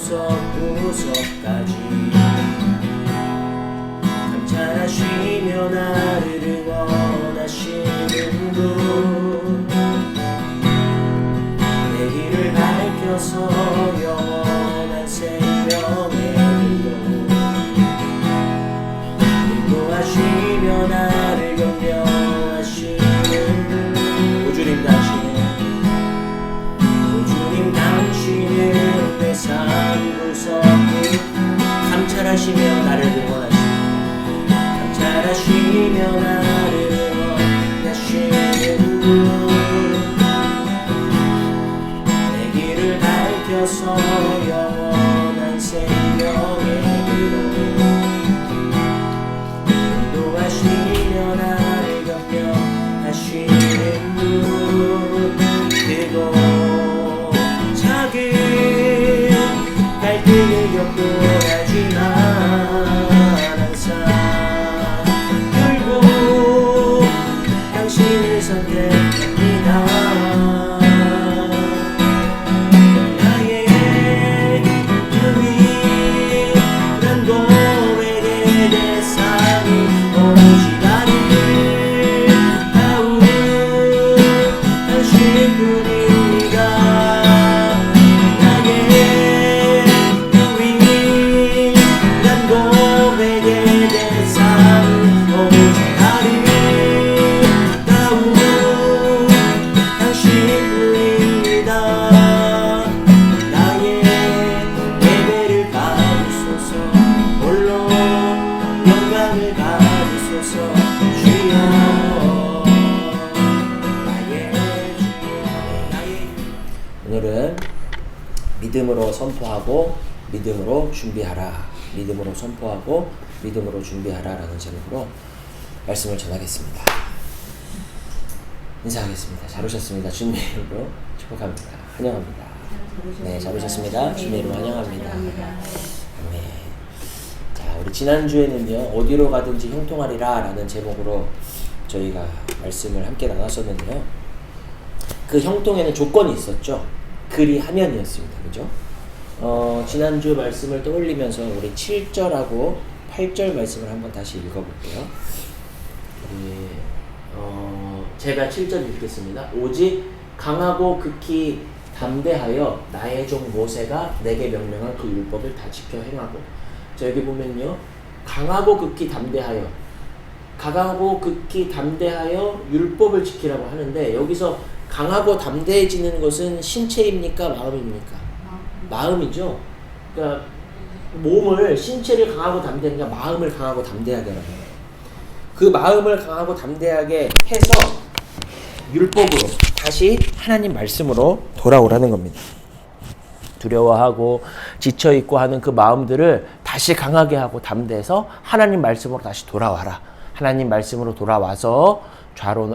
구석구석까지 감찰하시며 나를 응원하시는 분 내 길을 밝혀서 영원한 생명의 길로 인도하시며 나를 격려하시는 분 오주님 당신은 내 삶 구석을 감찰하시며 나를 응원하시는 감찰하시며 나를 응원하시는 분 내 길을 밝혀서 영원한 생명의 길로 인도하시며 나를 격려하시는 분 그곳 작은 갈등을 겪고 하지만 항상 결국 당신을 선택합니다. 오늘은 믿음으로 선포하고 믿음으로 준비하라. 믿음으로 선포하고 믿음으로 준비하라 라는 제목으로 말씀을 전하겠습니다. 인사하겠습니다. 잘 오셨습니다. 주님의 이름으로 축복합니다. 환영합니다. 네, 잘 오셨습니다. 주님의 이름으로 환영합니다. 네. 자, 우리 지난주에는요, 어디로 가든지 형통하리라 라는 제목으로 저희가 말씀을 함께 나눴었는데요. 그 형통에는 조건이 있었죠. 그리하면이었습니다. 그죠? 지난주 말씀을 떠올리면서 우리 7절하고 8절 말씀을 한번 다시 읽어볼게요. 제가 7절 읽겠습니다. 오직 강하고 극히 담대하여 나의 종 모세가 내게 명령한 그 율법을 다 지켜 행하고. 자, 여기 보면요, 강하고 극히 담대하여 율법을 지키라고 하는데, 여기서 강하고 담대해지는 것은 신체입니까? 마음입니까? 마음이죠. 그러니까 몸을, 신체를 강하고 담대하니까 마음을 강하고 담대하게 하는 거예요. 그 마음을 강하고 담대하게 해서 율법으로 다시 하나님 말씀으로 돌아오라는 겁니다. 두려워하고 지쳐있고 하는 그 마음들을 다시 강하게 하고 담대해서 하나님 말씀으로 다시 돌아와라. 하나님 말씀으로 돌아와서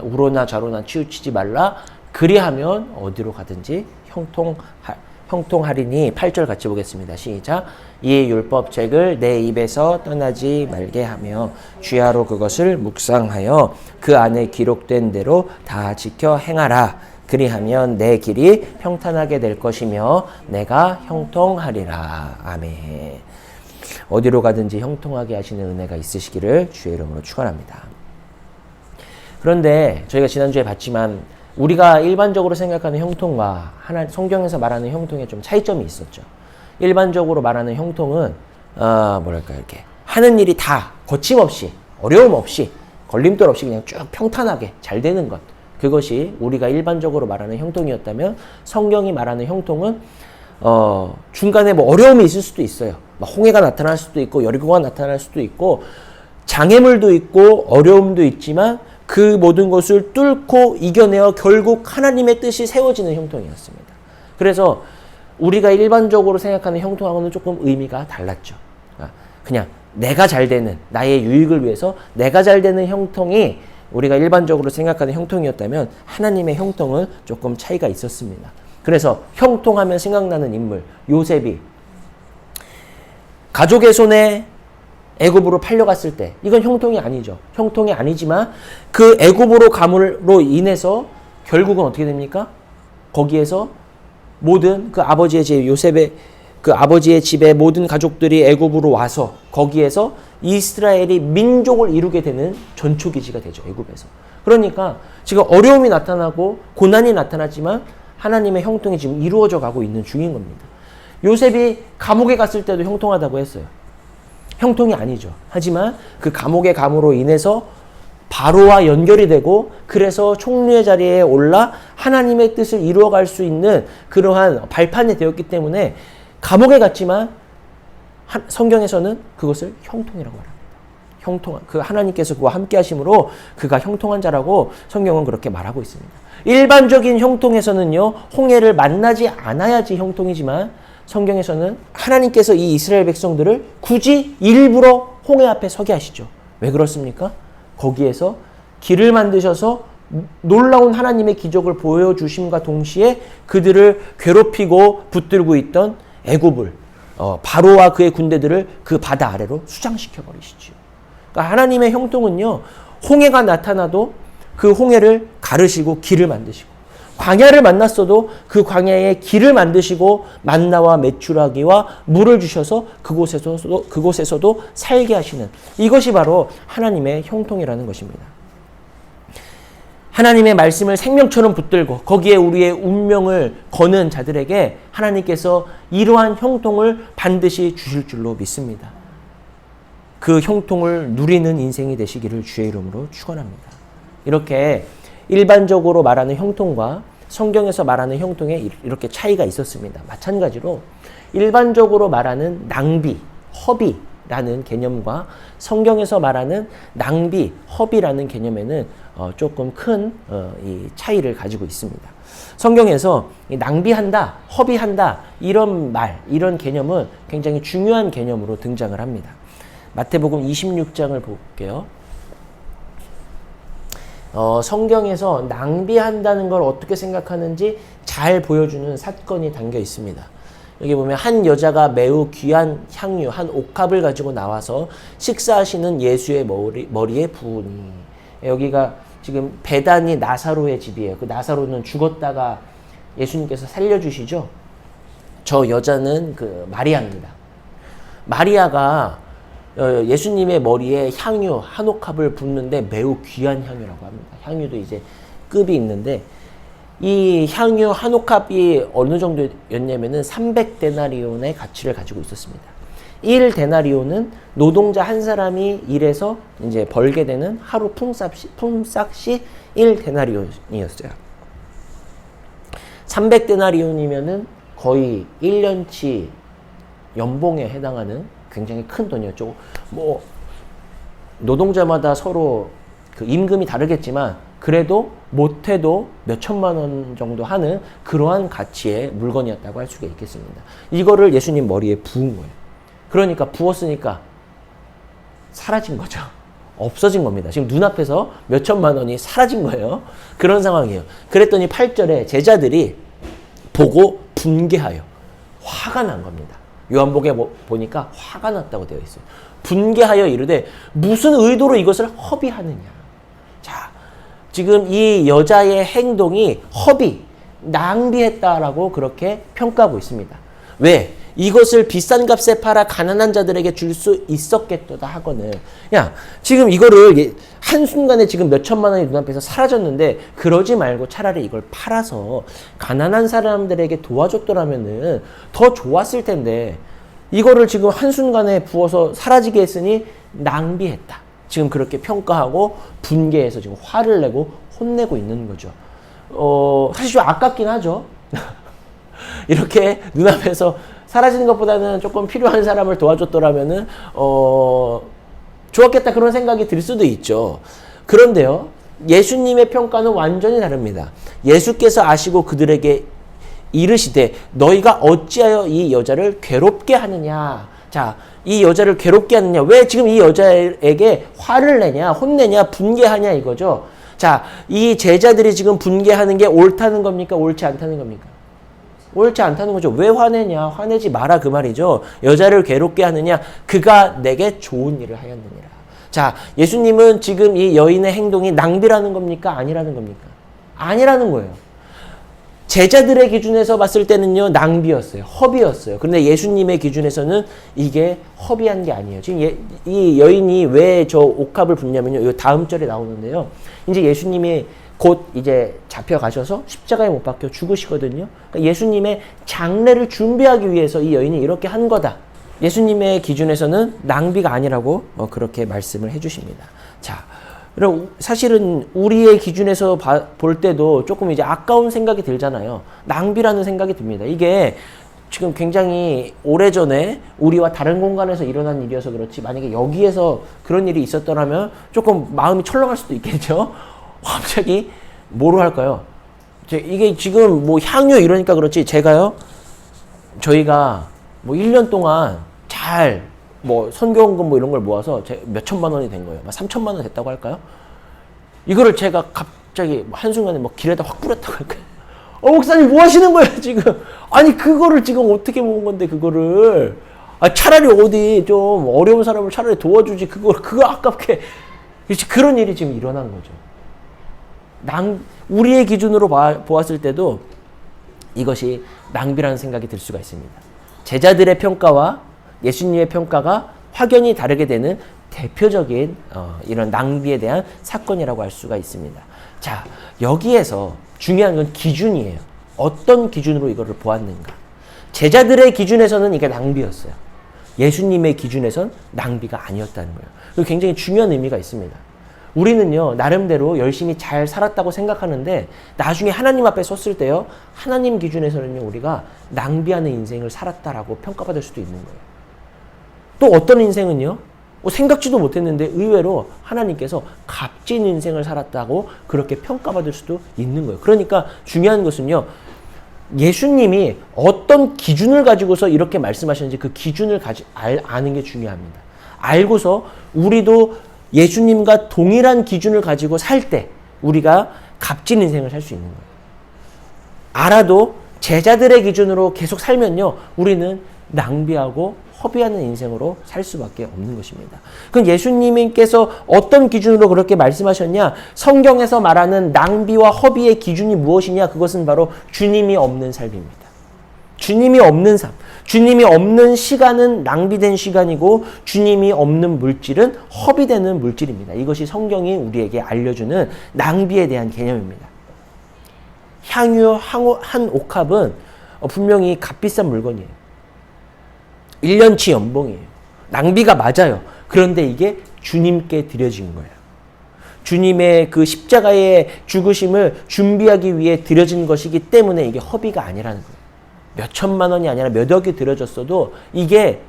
우로나 좌로나 치우치지 말라. 그리하면 어디로 가든지 형통하리니. 8절 같이 보겠습니다. 시작. 이 율법책을 내 입에서 떠나지 말게 하며 주야로 그것을 묵상하여 그 안에 기록된 대로 다 지켜 행하라. 그리하면 내 길이 평탄하게 될 것이며 내가 형통하리라. 아멘. 어디로 가든지 형통하게 하시는 은혜가 있으시기를 주의 이름으로 축원합니다. 그런데 저희가 지난주에 봤지만 우리가 일반적으로 생각하는 형통과 성경에서 말하는 형통에 좀 차이점이 있었죠. 일반적으로 말하는 형통은 이렇게 하는 일이 다 거침없이, 어려움 없이, 걸림돌 없이 그냥 쭉 평탄하게 잘 되는 것, 그것이 우리가 일반적으로 말하는 형통이었다면, 성경이 말하는 형통은 중간에 뭐 어려움이 있을 수도 있어요. 막 홍해가 나타날 수도 있고 여리고가 나타날 수도 있고 장애물도 있고 어려움도 있지만 그 모든 것을 뚫고 이겨내어 결국 하나님의 뜻이 세워지는 형통이었습니다. 그래서 우리가 일반적으로 생각하는 형통하고는 조금 의미가 달랐죠. 그냥 내가 잘 되는, 나의 유익을 위해서 내가 잘 되는 형통이 우리가 일반적으로 생각하는 형통이었다면, 하나님의 형통은 조금 차이가 있었습니다. 그래서 형통하면 생각나는 인물, 요셉이 가족의 손에 애굽으로 팔려갔을 때, 이건 형통이 아니죠. 형통이 아니지만 그 애굽으로 감으로 인해서 결국은 어떻게 됩니까? 거기에서 모든 그 아버지의 제 요셉의 그 아버지의 집에 모든 가족들이 애굽으로 와서 거기에서 이스라엘이 민족을 이루게 되는 전초기지가 되죠. 애굽에서. 그러니까 지금 어려움이 나타나고 고난이 나타나지만 하나님의 형통이 지금 이루어져 가고 있는 중인 겁니다. 요셉이 감옥에 갔을 때도 형통하다고 했어요. 형통이 아니죠. 하지만 그 감옥의 감으로 인해서 바로와 연결이 되고 그래서 총리의 자리에 올라 하나님의 뜻을 이루어갈 수 있는 그러한 발판이 되었기 때문에 감옥에 갔지만 성경에서는 그것을 형통이라고 말합니다. 형통한, 그 하나님께서 그와 함께 하심으로 그가 형통한 자라고 성경은 그렇게 말하고 있습니다. 일반적인 형통에서는요, 홍해를 만나지 않아야지 형통이지만 성경에서는 하나님께서 이 이스라엘 백성들을 굳이 일부러 홍해 앞에 서게 하시죠. 왜 그렇습니까? 거기에서 길을 만드셔서 놀라운 하나님의 기적을 보여주심과 동시에 그들을 괴롭히고 붙들고 있던 애굽을 바로와 그의 군대들을 그 바다 아래로 수장시켜 버리시죠. 그러니까 하나님의 형통은요, 홍해가 나타나도 그 홍해를 가르시고 길을 만드시고, 광야를 만났어도 그 광야에 길을 만드시고 만나와 메추라기와 물을 주셔서 그곳에서도 살게 하시는, 이것이 바로 하나님의 형통이라는 것입니다. 하나님의 말씀을 생명처럼 붙들고 거기에 우리의 운명을 거는 자들에게 하나님께서 이러한 형통을 반드시 주실 줄로 믿습니다. 그 형통을 누리는 인생이 되시기를 주의 이름으로 축원합니다. 이렇게 일반적으로 말하는 형통과 성경에서 말하는 형통에 이렇게 차이가 있었습니다. 마찬가지로 일반적으로 말하는 낭비, 허비라는 개념과 성경에서 말하는 낭비, 허비라는 개념에는 조금 큰 이 차이를 가지고 있습니다. 성경에서 낭비한다, 허비한다 이런 말, 이런 개념은 굉장히 중요한 개념으로 등장을 합니다. 마태복음 26장을 볼게요. 성경에서 낭비한다는 걸 어떻게 생각하는지 잘 보여주는 사건이 담겨 있습니다. 여기 보면 한 여자가 매우 귀한 향유, 한 옥합을 가지고 나와서 식사하시는 예수의 머리에 부으니. 여기가 지금 베다니 나사로의 집이에요. 그 나사로는 죽었다가 예수님께서 살려주시죠. 저 여자는 그 마리아입니다. 마리아가 예수님의 머리에 향유 한 옥합을 붓는데 매우 귀한 향유라고 합니다. 향유도 이제 급이 있는데 이 향유 한 옥합이 어느 정도였냐면은 300데나리온의 가치를 가지고 있었습니다. 1데나리온은 노동자 한 사람이 일해서 이제 벌게 되는 하루 품삯이 1데나리온이었어요. 300데나리온이면은 거의 1년치 연봉에 해당하는 굉장히 큰 돈이었죠. 뭐 노동자마다 서로 그 임금이 다르겠지만 그래도 못해도 몇 천만 원 정도 하는 그러한 가치의 물건이었다고 할 수가 있겠습니다. 이거를 예수님 머리에 부은 거예요. 그러니까 부었으니까 사라진 거죠. 없어진 겁니다. 지금 눈앞에서 몇 천만 원이 사라진 거예요. 그런 상황이에요. 그랬더니 8절에 제자들이 보고 분개하여 화가 난 겁니다. 요한복음에 보니까 화가 났다고 되어 있어요. 분개하여 이르되 무슨 의도로 이것을 허비하느냐. 자, 지금 이 여자의 행동이 허비, 낭비했다라고 그렇게 평가하고 있습니다. 왜? 이것을 비싼 값에 팔아 가난한 자들에게 줄 수 있었겠도다 하거늘. 야, 지금 이거를 한순간에 지금 몇 천만 원이 눈앞에서 사라졌는데 그러지 말고 차라리 이걸 팔아서 가난한 사람들에게 도와줬더라면은 더 좋았을 텐데 이거를 지금 한순간에 부어서 사라지게 했으니 낭비했다. 지금 그렇게 평가하고 분개해서 지금 화를 내고 혼내고 있는 거죠. 사실 좀 아깝긴 하죠. 이렇게 눈앞에서 사라지는 것보다는 조금 필요한 사람을 도와줬더라면은 좋았겠다 그런 생각이 들 수도 있죠. 그런데요, 예수님의 평가는 완전히 다릅니다. 예수께서 아시고 그들에게 이르시되 너희가 어찌하여 이 여자를 괴롭게 하느냐. 자, 이 여자를 괴롭게 하느냐. 왜 지금 이 여자에게 화를 내냐, 혼내냐, 분개하냐 이거죠. 자, 이 제자들이 지금 분개하는 게 옳다는 겁니까? 옳지 않다는 겁니까? 옳지 않다는 거죠. 왜 화내냐? 화내지 마라 그 말이죠. 여자를 괴롭게 하느냐? 그가 내게 좋은 일을 하였느니라. 자, 예수님은 지금 이 여인의 행동이 낭비라는 겁니까? 아니라는 겁니까? 아니라는 거예요. 제자들의 기준에서 봤을 때는요, 낭비였어요. 허비였어요. 그런데 예수님의 기준에서는 이게 허비한 게 아니에요. 지금 이 여인이 왜 저 옥합을 붓냐면요, 이 다음 절에 나오는데요. 이제 예수님이 곧 이제 잡혀가셔서 십자가에 못 박혀 죽으시거든요. 그러니까 예수님의 장례를 준비하기 위해서 이 여인이 이렇게 한 거다. 예수님의 기준에서는 낭비가 아니라고 그렇게 말씀을 해주십니다. 자, 그럼 사실은 우리의 기준에서 볼 때도 조금 이제 아까운 생각이 들잖아요. 낭비라는 생각이 듭니다. 이게 지금 굉장히 오래전에 우리와 다른 공간에서 일어난 일이어서 그렇지, 만약에 여기에서 그런 일이 있었더라면 조금 마음이 철렁할 수도 있겠죠. 갑자기 뭐로 할까요? 이게 지금 뭐 향유 이러니까 그렇지, 제가요, 저희가 뭐 1년 동안 잘 뭐 선교원금 뭐 이런 걸 모아서 몇 천만 원이 된 거예요. 막 3천만 원 됐다고 할까요? 이거를 제가 갑자기 한순간에 뭐 길에다 확 뿌렸다고 할까요? 목사님 뭐 하시는 거예요 지금? 아니 그거를 지금 어떻게 모은 건데 그거를. 차라리 어디 좀 어려운 사람을 차라리 도와주지, 그거 아깝게. 그런 일이 지금 일어난 거죠. 우리의 기준으로 보았을 때도 이것이 낭비라는 생각이 들 수가 있습니다. 제자들의 평가와 예수님의 평가가 확연히 다르게 되는 대표적인 이런 낭비에 대한 사건이라고 할 수가 있습니다. 자, 여기에서 중요한 건 기준이에요. 어떤 기준으로 이거를 보았는가. 제자들의 기준에서는 이게 낭비였어요. 예수님의 기준에선 낭비가 아니었다는 거예요. 그리고 굉장히 중요한 의미가 있습니다. 우리는요, 나름대로 열심히 잘 살았다고 생각하는데 나중에 하나님 앞에 섰을 때요, 하나님 기준에서는요, 우리가 낭비하는 인생을 살았다라고 평가받을 수도 있는 거예요. 또 어떤 인생은요, 생각지도 못했는데 의외로 하나님께서 값진 인생을 살았다고 그렇게 평가받을 수도 있는 거예요. 그러니까 중요한 것은요, 예수님이 어떤 기준을 가지고서 이렇게 말씀하셨는지 그 기준을 아는 게 중요합니다. 알고서 우리도 예수님과 동일한 기준을 가지고 살 때 우리가 값진 인생을 살 수 있는 거예요. 알아도 제자들의 기준으로 계속 살면요, 우리는 낭비하고 허비하는 인생으로 살 수밖에 없는 것입니다. 그럼 예수님께서 어떤 기준으로 그렇게 말씀하셨냐? 성경에서 말하는 낭비와 허비의 기준이 무엇이냐? 그것은 바로 주님이 없는 삶입니다. 주님이 없는 삶. 주님이 없는 시간은 낭비된 시간이고 주님이 없는 물질은 허비되는 물질입니다. 이것이 성경이 우리에게 알려주는 낭비에 대한 개념입니다. 향유 한 옥합은 분명히 값비싼 물건이에요. 1년치 연봉이에요. 낭비가 맞아요. 그런데 이게 주님께 드려진 거예요. 주님의 그 십자가의 죽으심을 준비하기 위해 드려진 것이기 때문에 이게 허비가 아니라는 거예요. 몇 천만 원이 아니라 몇 억이 들여졌어도 이게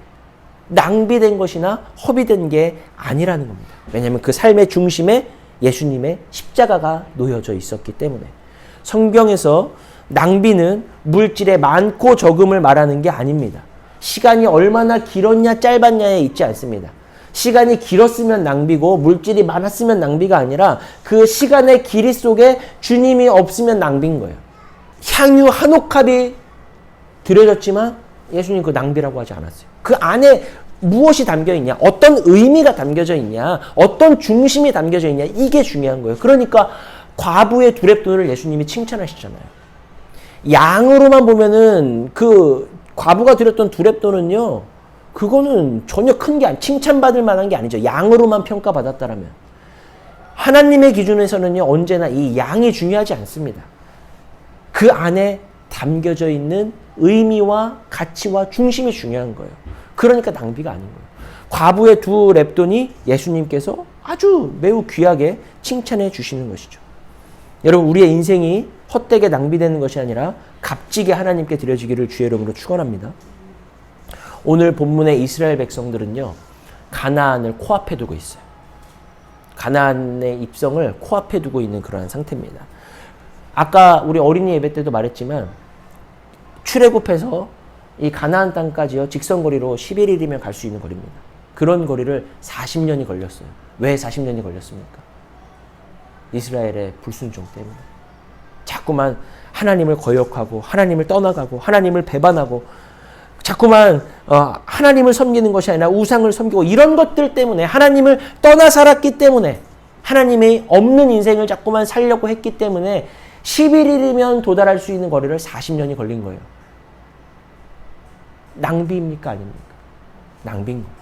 낭비된 것이나 허비된 게 아니라는 겁니다. 왜냐하면 그 삶의 중심에 예수님의 십자가가 놓여져 있었기 때문에. 성경에서 낭비는 물질의 많고 적음을 말하는 게 아닙니다. 시간이 얼마나 길었냐 짧았냐에 있지 않습니다. 시간이 길었으면 낭비고 물질이 많았으면 낭비가 아니라 그 시간의 길이 속에 주님이 없으면 낭비인 거예요. 향유 한 옥합이 드려졌지만 예수님 그 낭비라고 하지 않았어요. 그 안에 무엇이 담겨 있냐, 어떤 의미가 담겨져 있냐, 어떤 중심이 담겨져 있냐, 이게 중요한 거예요. 그러니까 과부의 두렙돈을 예수님이 칭찬하시잖아요. 양으로만 보면은 그 과부가 드렸던 두렙돈은요, 그거는 전혀 큰 게 칭찬받을 만한 게 아니죠. 양으로만 평가받았다라면. 하나님의 기준에서는요, 언제나 이 양이 중요하지 않습니다. 그 안에 담겨져 있는 의미와 가치와 중심이 중요한 거예요. 그러니까 낭비가 아닌 거예요. 과부의 두 렙돈이 예수님께서 아주 매우 귀하게 칭찬해 주시는 것이죠. 여러분, 우리의 인생이 헛되게 낭비되는 것이 아니라 값지게 하나님께 드려지기를 주의 이름으로 축원합니다. 오늘 본문의 이스라엘 백성들은요, 가나안을 코앞에 두고 있어요. 가나안의 입성을 코앞에 두고 있는 그러한 상태입니다. 아까 우리 어린이 예배 때도 말했지만 출애굽해서 이 가나안 땅까지요, 직선거리로 11일이면 갈 수 있는 거리입니다. 그런 거리를 40년이 걸렸어요. 왜 40년이 걸렸습니까? 이스라엘의 불순종 때문에. 자꾸만 하나님을 거역하고 하나님을 떠나가고 하나님을 배반하고 자꾸만 하나님을 섬기는 것이 아니라 우상을 섬기고 이런 것들 때문에, 하나님을 떠나 살았기 때문에, 하나님이 없는 인생을 자꾸만 살려고 했기 때문에 11일이면 도달할 수 있는 거리를 40년이 걸린 거예요. 낭비입니까? 아닙니까? 낭비인 거예요.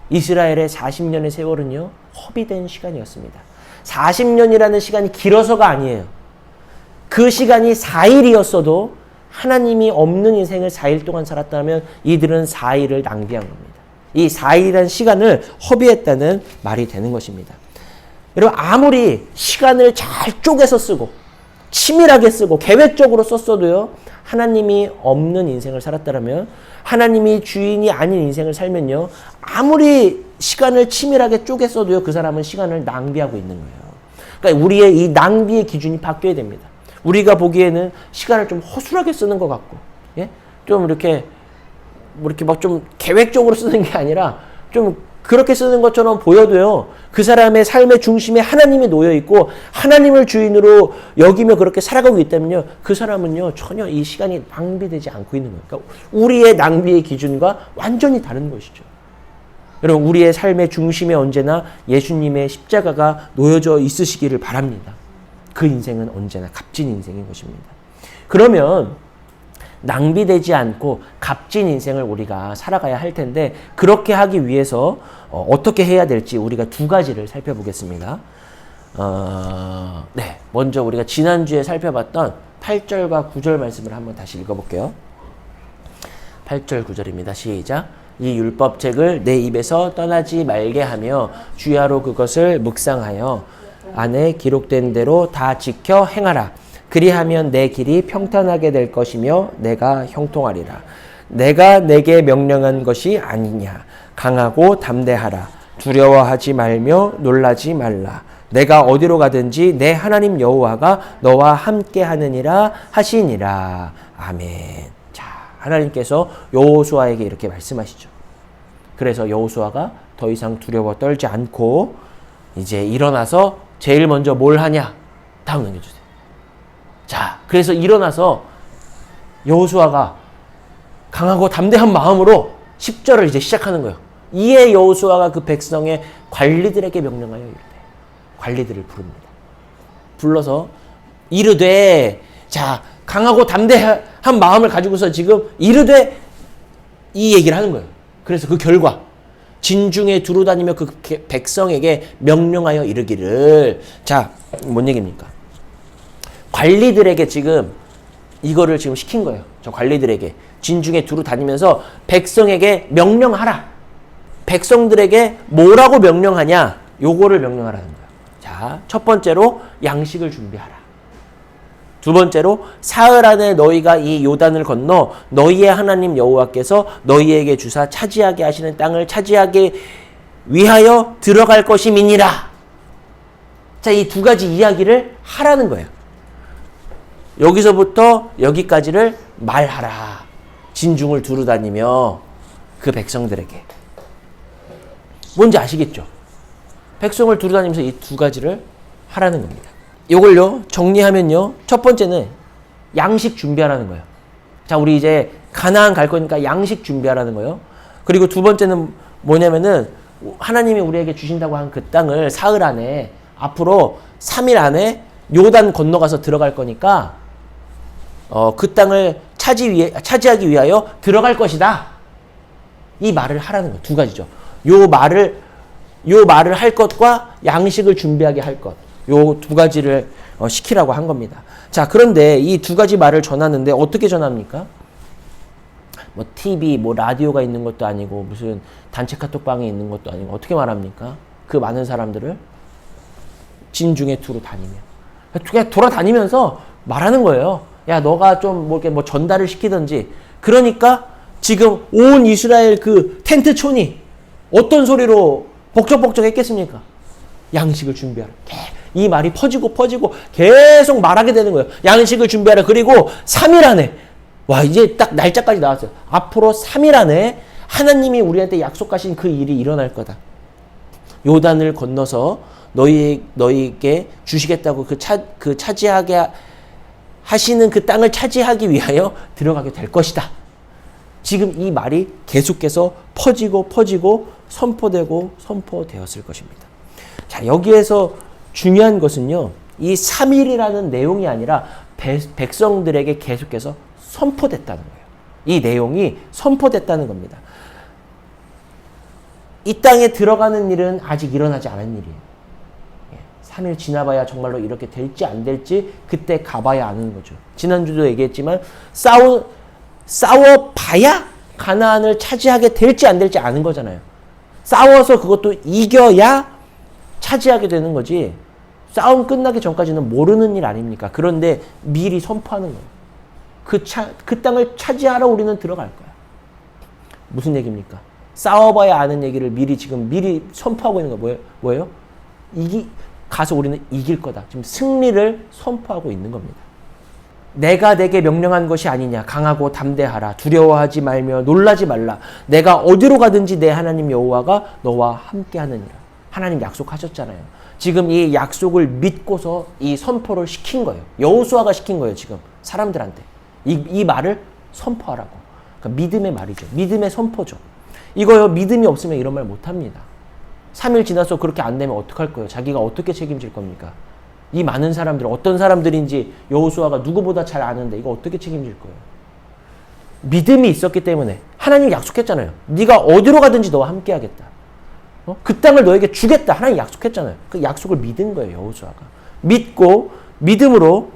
이스라엘의 40년의 세월은요, 허비된 시간이었습니다. 40년이라는 시간이 길어서가 아니에요. 그 시간이 4일이었어도 하나님이 없는 인생을 4일 동안 살았다면 이들은 4일을 낭비한 겁니다. 이 4일이라는 시간을 허비했다는 말이 되는 것입니다. 여러분, 아무리 시간을 잘 쪼개서 쓰고 치밀하게 쓰고 계획적으로 썼어도요, 하나님이 없는 인생을 살았다면, 하나님이 주인이 아닌 인생을 살면요, 아무리 시간을 치밀하게 쪼개 써도요, 그 사람은 시간을 낭비하고 있는 거예요. 그러니까 우리의 이 낭비의 기준이 바뀌어야 됩니다. 우리가 보기에는 시간을 좀 허술하게 쓰는 것 같고, 예? 좀 이렇게 막 좀 계획적으로 쓰는 게 아니라 좀 그렇게 쓰는 것처럼 보여도요, 그 사람의 삶의 중심에 하나님이 놓여 있고 하나님을 주인으로 여기며 그렇게 살아가고 있다면요, 그 사람은요 전혀 이 시간이 낭비되지 않고 있는 거예요. 그러니까 우리의 낭비의 기준과 완전히 다른 것이죠. 여러분, 우리의 삶의 중심에 언제나 예수님의 십자가가 놓여져 있으시기를 바랍니다. 그 인생은 언제나 값진 인생인 것입니다. 그러면 낭비되지 않고 값진 인생을 우리가 살아가야 할 텐데, 그렇게 하기 위해서 어떻게 해야 될지 우리가 두 가지를 살펴보겠습니다. 네, 먼저 우리가 지난주에 살펴봤던 8절과 9절 말씀을 한번 다시 읽어볼게요. 8절 9절입니다. 시작. 이 율법책을 내 입에서 떠나지 말게 하며 주야로 그것을 묵상하여 안에 기록된 대로 다 지켜 행하라. 그리하면 내 길이 평탄하게 될 것이며 내가 형통하리라. 내가 내게 명령한 것이 아니냐. 강하고 담대하라. 두려워하지 말며 놀라지 말라. 내가 어디로 가든지 내 하나님 여호와가 너와 함께 하느니라 하시니라. 아멘. 자, 하나님께서 여호수아에게 이렇게 말씀하시죠. 그래서 여호수아가 더 이상 두려워 떨지 않고 이제 일어나서 제일 먼저 뭘 하냐? 다음 넘겨주세요. 자, 그래서 일어나서 여호수아가 강하고 담대한 마음으로 10절을 이제 시작하는 거예요. 이에 여호수아가 그 백성의 관리들에게 명령하여 이르되, 관리들을 부릅니다. 불러서 이르되, 자, 강하고 담대한 마음을 가지고서 지금 이르되 이 얘기를 하는 거예요. 그래서 그 결과, 진중에 두루 다니며 그 백성에게 명령하여 이르기를, 자, 뭔 얘기입니까? 관리들에게 지금 이거를 지금 시킨 거예요. 저 관리들에게 진중에 두루 다니면서 백성에게 명령하라. 백성들에게 뭐라고 명령하냐? 요거를 명령하라는 거예요. 자, 첫 번째로 양식을 준비하라. 두 번째로 사흘 안에 너희가 이 요단을 건너 너희의 하나님 여호와께서 너희에게 주사 차지하게 하시는 땅을 차지하기 위하여 들어갈 것임이니라. 자, 이 두 가지 이야기를 하라는 거예요. 여기서부터 여기까지를 말하라. 진중을 두루 다니며 그 백성들에게. 뭔지 아시겠죠? 백성을 두루 다니면서 이 두 가지를 하라는 겁니다. 요걸요, 정리하면요, 첫 번째는 양식 준비하라는 거예요. 자, 우리 이제 가나안 갈 거니까 양식 준비하라는 거예요. 그리고 두 번째는 뭐냐면은 하나님이 우리에게 주신다고 한 그 땅을 사흘 안에, 앞으로 3일 안에 요단 건너가서 들어갈 거니까 그 땅을 차지하기 위하여 들어갈 것이다. 이 말을 하라는 거예요. 두 가지죠. 요 말을 할 것과 양식을 준비하게 할 것. 요 두 가지를 시키라고 한 겁니다. 자, 그런데 이 두 가지 말을 전하는데 어떻게 전합니까? 뭐 TV, 뭐 라디오가 있는 것도 아니고 무슨 단체 카톡방에 있는 것도 아니고 어떻게 말합니까? 그 많은 사람들을 진중에 두루 다니며, 그냥 돌아다니면서 말하는 거예요. 야, 너가 좀 뭐 이렇게 뭐 전달을 시키든지. 그러니까 지금 온 이스라엘 그 텐트촌이 어떤 소리로 복적복적 했겠습니까? 양식을 준비하라. 이 말이 퍼지고 계속 말하게 되는 거예요. 양식을 준비하라. 그리고 3일 안에, 와, 이제 딱 날짜까지 나왔어요. 앞으로 3일 안에 하나님이 우리한테 약속하신 그 일이 일어날 거다. 요단을 건너서 너희에게 주시겠다고 그 차지하게 하시는 그 땅을 차지하기 위하여 들어가게 될 것이다. 지금 이 말이 계속해서 퍼지고 선포되었을 것입니다. 자, 여기에서 중요한 것은요, 이 3일이라는 내용이 아니라 백성들에게 계속해서 선포됐다는 거예요. 이 내용이 선포됐다는 겁니다. 이 땅에 들어가는 일은 아직 일어나지 않은 일이에요. 3일 지나봐야 정말로 이렇게 될지 안 될지 그때 가봐야 아는 거죠. 지난주도 얘기했지만 싸워봐야 가나안을 차지하게 될지 안 될지 아는 거잖아요. 싸워서 그것도 이겨야 차지하게 되는 거지. 싸움 끝나기 전까지는 모르는 일 아닙니까? 그런데 미리 선포하는 거예요. 그 땅을 차지하러 우리는 들어갈 거야. 무슨 얘기입니까? 싸워봐야 아는 얘기를 미리 선포하고 있는 거 뭐예요? 가서 우리는 이길 거다. 지금 승리를 선포하고 있는 겁니다. 내가 내게 명령한 것이 아니냐. 강하고 담대하라. 두려워하지 말며 놀라지 말라. 내가 어디로 가든지 내 하나님 여호와가 너와 함께 하느니라. 하나님 약속하셨잖아요. 지금 이 약속을 믿고서 이 선포를 시킨 거예요. 여호수아가 시킨 거예요. 지금 사람들한테. 이 말을 선포하라고. 그러니까 믿음의 말이죠. 믿음의 선포죠. 이거요. 믿음이 없으면 이런 말 못합니다. 3일 지나서 그렇게 안 되면 어떡할 거예요? 자기가 어떻게 책임질 겁니까? 이 많은 사람들 어떤 사람들인지 여호수아가 누구보다 잘 아는데 이거 어떻게 책임질 거예요? 믿음이 있었기 때문에 하나님이 약속했잖아요. 네가 어디로 가든지 너와 함께 하겠다. 그 땅을 너에게 주겠다. 하나님 약속했잖아요. 그 약속을 믿은 거예요. 여호수아가. 믿고 믿음으로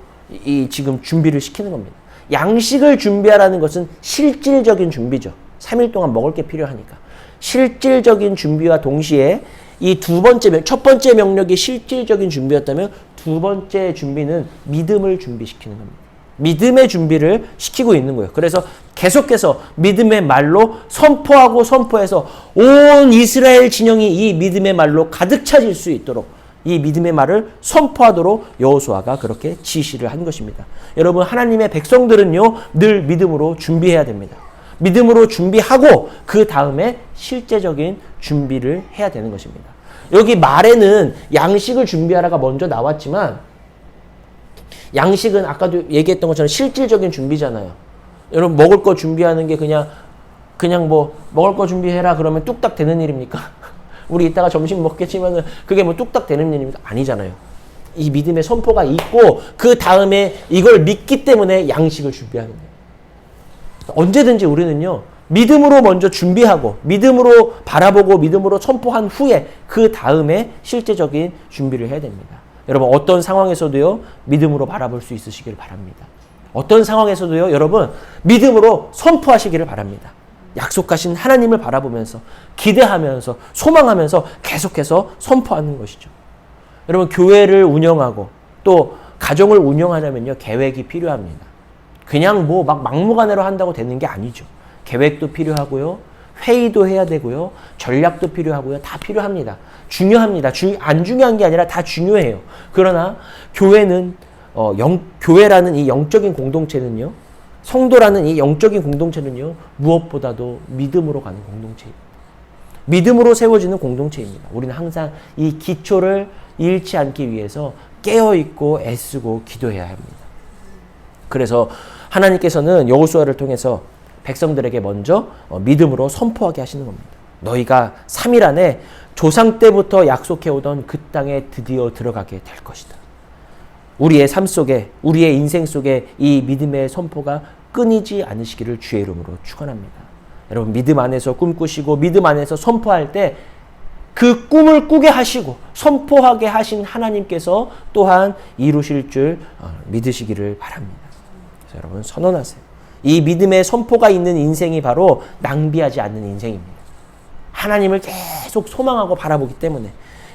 지금 준비를 시키는 겁니다. 양식을 준비하라는 것은 실질적인 준비죠. 3일 동안 먹을 게 필요하니까. 실질적인 준비와 동시에 이 첫 번째 명령이 실질적인 준비였다면 두 번째 준비는 믿음을 준비시키는 겁니다. 믿음의 준비를 시키고 있는 거예요. 그래서 계속해서 믿음의 말로 선포해서 온 이스라엘 진영이 이 믿음의 말로 가득 차질 수 있도록 이 믿음의 말을 선포하도록 여호수아가 그렇게 지시를 한 것입니다. 여러분 하나님의 백성들은요 늘 믿음으로 준비해야 됩니다. 믿음으로 준비하고 그 다음에 실제적인 준비를 해야 되는 것입니다. 여기 말에는 양식을 준비하라가 먼저 나왔지만 양식은 아까도 얘기했던 것처럼 실질적인 준비잖아요. 여러분 먹을 거 준비하는 게 그냥 뭐 먹을 거 준비해라 그러면 뚝딱 되는 일입니까? 우리 이따가 점심 먹겠지만은 그게 뭐 뚝딱 되는 일입니까? 아니잖아요. 이 믿음의 선포가 있고 그 다음에 이걸 믿기 때문에 양식을 준비하는 거예요. 언제든지 우리는요 믿음으로 먼저 준비하고 믿음으로 바라보고 믿음으로 선포한 후에 그 다음에 실제적인 준비를 해야 됩니다. 여러분 어떤 상황에서도요 믿음으로 바라볼 수 있으시기를 바랍니다. 어떤 상황에서도요 여러분 믿음으로 선포하시기를 바랍니다. 약속하신 하나님을 바라보면서 기대하면서 소망하면서 계속해서 선포하는 것이죠. 여러분 교회를 운영하고 또 가정을 운영하려면요 계획이 필요합니다. 그냥 뭐 막무가내로 한다고 되는 게 아니죠. 계획도 필요하고요. 회의도 해야 되고요. 전략도 필요하고요. 다 필요합니다. 중요합니다. 안 중요한 게 아니라 다 중요해요. 그러나 교회는 교회라는 이 영적인 공동체는요. 성도라는 이 영적인 공동체는요. 무엇보다도 믿음으로 가는 공동체입니다. 믿음으로 세워지는 공동체입니다. 우리는 항상 이 기초를 잃지 않기 위해서 깨어있고 애쓰고 기도해야 합니다. 그래서 하나님께서는 여호수아를 통해서 백성들에게 먼저 믿음으로 선포하게 하시는 겁니다. 너희가 3일 안에 조상 때부터 약속해오던 그 땅에 드디어 들어가게 될 것이다. 우리의 삶 속에 우리의 인생 속에 이 믿음의 선포가 끊이지 않으시기를 주의 이름으로 축원합니다. 여러분 믿음 안에서 꿈꾸시고 믿음 안에서 선포할 때 그 꿈을 꾸게 하시고 선포하게 하신 하나님께서 또한 이루실 줄 믿으시기를 바랍니다. 그래서 여러분 선언하세요. 이 믿음의 선포가 있는 인생이 바로 낭비하지 않는 인생입니다. 하나님을 계속 소망하고 바라보기 때문에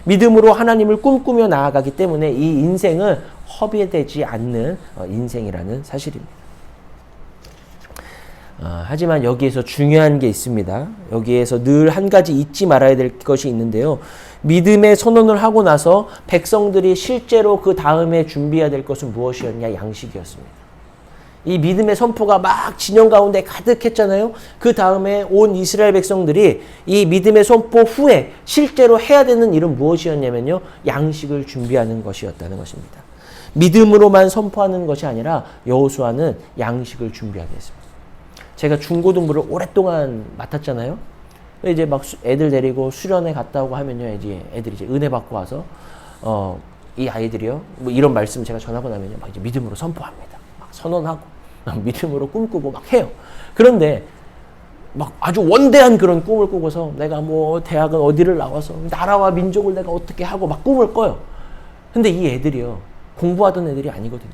믿음으로 하나님을 꿈꾸며 나아가기 때문에 이 인생은 허비되지 않는 인생이라는 사실입니다. 하지만 여기에서 중요한 게 있습니다. 여기에서 늘 한 가지 잊지 말아야 될 것이 있는데요. 믿음의 선언을 하고 나서 백성들이 실제로 그 다음에 준비해야 될 것은 무엇이었냐? 양식이었습니다. 이 믿음의 선포가 막 진영 가운데 가득했잖아요. 그 다음에 온 이스라엘 백성들이 이 믿음의 선포 후에 실제로 해야 되는 일은 무엇이었냐면요. 양식을 준비하는 것이었다는 것입니다. 믿음으로만 선포하는 것이 아니라 여호수아는 양식을 준비하게 했습니다. 제가 중고등부를 오랫동안 맡았잖아요. 이제 막 애들 데리고 수련회 갔다 오고 하면요. 이제 애들이 이제 은혜 받고 와서 이 아이들이요, 뭐 이런 말씀 제가 전하고 나면요, 막 이제 믿음으로 선포합니다. 막 선언하고, 막 믿음으로 꿈꾸고 막 해요. 그런데 막 아주 원대한 그런 꿈을 꾸고서 내가 뭐 대학은 어디를 나와서 나라와 민족을 내가 어떻게 하고 막 꿈을 꿔요. 근데 이 애들이요, 공부하던 애들이 아니거든요.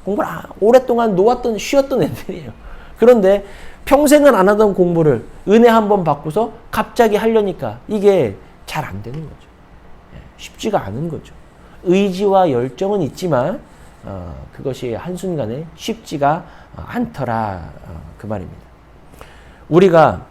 공부를 오랫동안 놓았던, 쉬었던 애들이에요. 그런데 평생은 안 하던 공부를 은혜 한번 받고서 갑자기 하려니까 이게 잘 안 되는 거죠. 쉽지가 않은 거죠. 의지와 열정은 있지만 그것이 한순간에 쉽지가 않더라, 그 말입니다. 우리가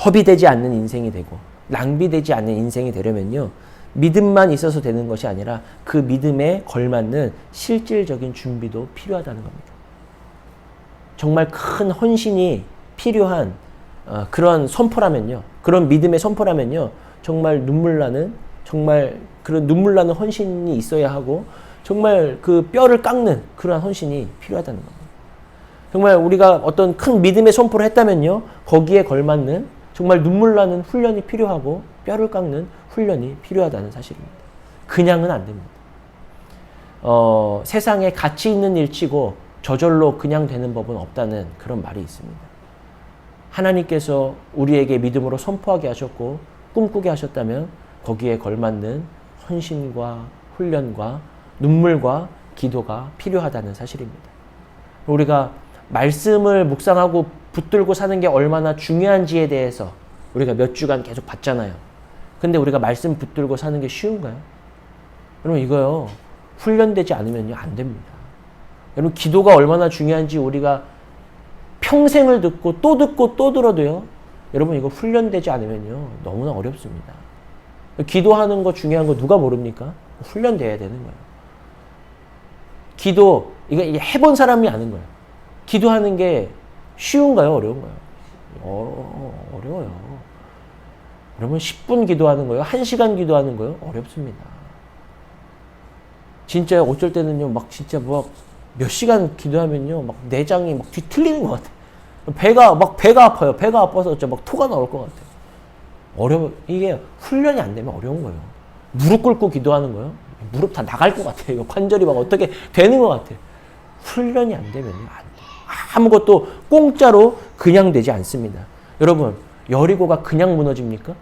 허비되지 않는 인생이 되고 낭비되지 않는 인생이 되려면요, 믿음만 있어서 되는 것이 아니라 그 믿음에 걸맞는 실질적인 준비도 필요하다는 겁니다. 정말 큰 헌신이 필요한 그런 선포라면요, 그런 믿음의 선포라면요, 정말 눈물 나는, 정말 그런 눈물 나는 헌신이 있어야 하고 정말 그 뼈를 깎는 그러한 헌신이 필요하다는 겁니다. 정말 우리가 어떤 큰 믿음의 선포를 했다면요, 거기에 걸맞는 정말 눈물 나는 훈련이 필요하고 뼈를 깎는 훈련이 필요하다는 사실입니다. 그냥은 안 됩니다. 세상에 가치 있는 일치고 저절로 그냥 되는 법은 없다는 그런 말이 있습니다. 하나님께서 우리에게 믿음으로 선포하게 하셨고 꿈꾸게 하셨다면 거기에 걸맞는 헌신과 훈련과 눈물과 기도가 필요하다는 사실입니다. 우리가 말씀을 묵상하고 붙들고 사는 게 얼마나 중요한지에 대해서 우리가 몇 주간 계속 봤잖아요. 근데 우리가 말씀 붙들고 사는 게 쉬운가요? 여러분, 이거요, 훈련되지 않으면요, 안 됩니다. 여러분, 기도가 얼마나 중요한지 우리가 평생을 듣고 또 들어도요, 여러분, 이거 훈련되지 않으면요, 너무나 어렵습니다. 기도하는 거 중요한 거 누가 모릅니까? 훈련돼야 되는 거예요. 기도, 이거 해본 사람이 아는 거예요. 기도하는 게 쉬운가요? 어려운가요? 어려워요. 여러분, 10분 기도하는 거요? 1시간 기도하는 거요? 어렵습니다. 진짜 어쩔 때는요, 막 진짜 뭐 몇 시간 기도하면요, 막 내장이 막 뒤틀리는 것 같아요. 배가 아파요. 배가 아파서 진짜 막 토가 나올 것 같아요. 이게 훈련이 안 되면 어려운 거예요. 무릎 꿇고 기도하는 거요? 무릎 다 나갈 것 같아요. 이거 관절이 막 어떻게 되는 것 같아요. 훈련이 안 되면요, 안 돼요. 아무것도 공짜로 그냥 되지 않습니다. 여러분, 여리고가 그냥 무너집니까?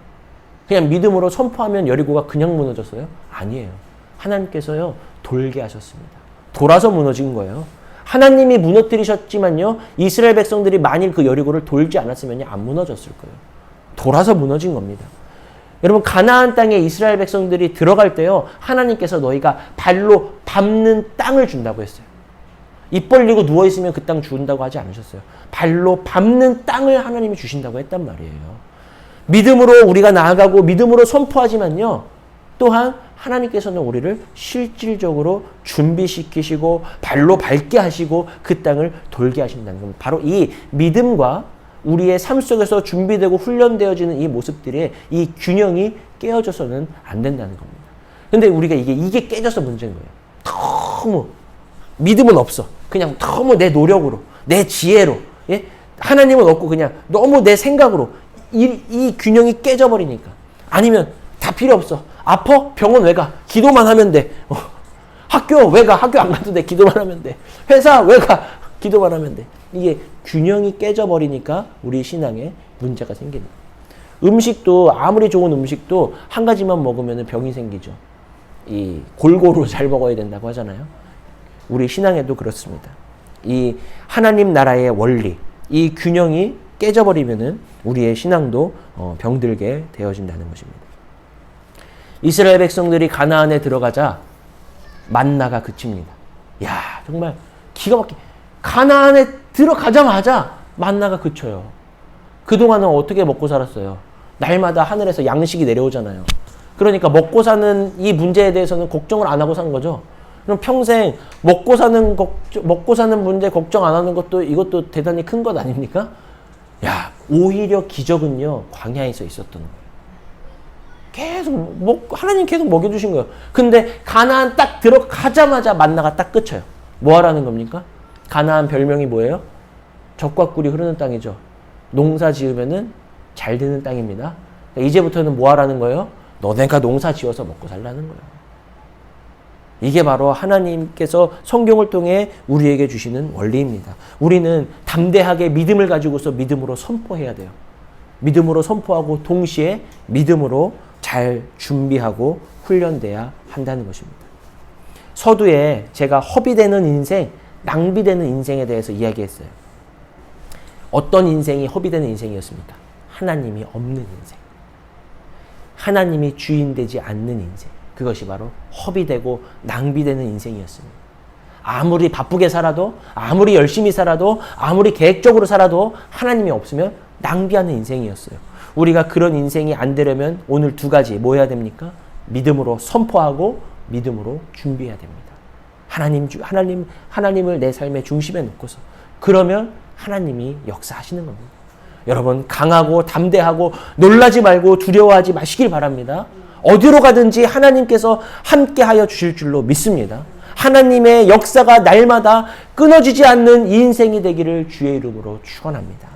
그냥 믿음으로 선포하면 여리고가 그냥 무너졌어요? 아니에요. 하나님께서요, 돌게 하셨습니다. 돌아서 무너진 거예요. 하나님이 무너뜨리셨지만요, 이스라엘 백성들이 만일 그 여리고를 돌지 않았으면 안 무너졌을 거예요. 돌아서 무너진 겁니다. 여러분, 가나안 땅에 이스라엘 백성들이 들어갈 때요, 하나님께서 너희가 발로 밟는 땅을 준다고 했어요. 입 벌리고 누워있으면 그 땅 준다고 하지 않으셨어요. 발로 밟는 땅을 하나님이 주신다고 했단 말이에요. 믿음으로 우리가 나아가고 믿음으로 선포하지만요, 또한 하나님께서는 우리를 실질적으로 준비시키시고 발로 밟게 하시고 그 땅을 돌게 하신다는 겁니다. 바로 이 믿음과 우리의 삶 속에서 준비되고 훈련되어지는 이 모습들의 이 균형이 깨어져서는 안 된다는 겁니다. 근데 우리가 이게 깨져서 문제인 거예요. 너무 믿음은 없어. 그냥 너무 내 노력으로, 내 지혜로, 예? 하나님은 없고 그냥 너무 내 생각으로 이 균형이 깨져버리니까. 아니면 다 필요 없어. 아파? 병원 왜 가? 기도만 하면 돼. 학교 왜 가? 학교 안 가도 돼. 기도만 하면 돼. 회사 왜 가? 기도만 하면 돼. 이게 균형이 깨져버리니까 우리 신앙에 문제가 생깁니다. 음식도 아무리 좋은 음식도 한 가지만 먹으면 병이 생기죠. 이 골고루 잘 먹어야 된다고 하잖아요. 우리 신앙에도 그렇습니다. 이 하나님 나라의 원리, 이 균형이 깨져버리면은 우리의 신앙도 병들게 되어진다는 것입니다. 이스라엘 백성들이 가나안에 들어가자 만나가 그칩니다. 야, 정말 기가 막히게 가나안에 들어가자마자 만나가 그쳐요. 그동안은 어떻게 먹고 살았어요? 날마다 하늘에서 양식이 내려오잖아요. 그러니까 먹고 사는 이 문제에 대해서는 걱정을 안 하고 산 거죠. 그럼 평생 먹고 사는 문제 걱정 안 하는 것도 이것도 대단히 큰 것 아닙니까? 야, 오히려 기적은요, 광야에서 있었던 거예요. 하나님 계속 먹여주신 거예요. 근데 가나안 딱 들어가자마자 만나가 딱 그쳐요. 뭐 하라는 겁니까? 가나안 별명이 뭐예요? 젖과 꿀이 흐르는 땅이죠. 농사 지으면은 잘 되는 땅입니다. 그러니까 이제부터는 뭐 하라는 거예요? 너네가 농사 지어서 먹고 살라는 거예요. 이게 바로 하나님께서 성경을 통해 우리에게 주시는 원리입니다. 우리는 담대하게 믿음을 가지고서 믿음으로 선포해야 돼요. 믿음으로 선포하고 동시에 믿음으로 잘 준비하고 훈련돼야 한다는 것입니다. 서두에 제가 허비되는 인생, 낭비되는 인생에 대해서 이야기했어요. 어떤 인생이 허비되는 인생이었습니까? 하나님이 없는 인생. 하나님이 주인 되지 않는 인생. 그것이 바로 허비되고 낭비되는 인생이었습니다. 아무리 바쁘게 살아도, 아무리 열심히 살아도, 아무리 계획적으로 살아도 하나님이 없으면 낭비하는 인생이었어요. 우리가 그런 인생이 안 되려면 오늘 두 가지 뭐 해야 됩니까? 믿음으로 선포하고 믿음으로 준비해야 됩니다. 하나님을 내 삶의 중심에 놓고서. 그러면 하나님이 역사하시는 겁니다. 여러분, 강하고 담대하고 놀라지 말고 두려워하지 마시길 바랍니다. 어디로 가든지 하나님께서 함께하여 주실 줄로 믿습니다. 하나님의 역사가 날마다 끊어지지 않는 이 인생이 되기를 주의 이름으로 축원합니다.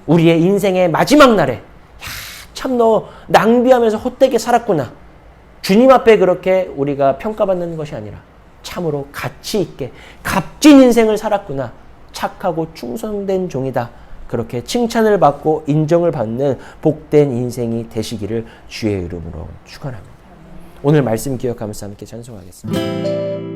우리의 인생의 마지막 날에 참 너 낭비하면서 헛되게 살았구나. 주님 앞에 그렇게 우리가 평가받는 것이 아니라 참으로 가치 있게 값진 인생을 살았구나. 착하고 충성된 종이다. 그렇게 칭찬을 받고 인정을 받는 복된 인생이 되시기를 주의 이름으로 축원합니다. 오늘 말씀 기억하면서 함께 찬송하겠습니다.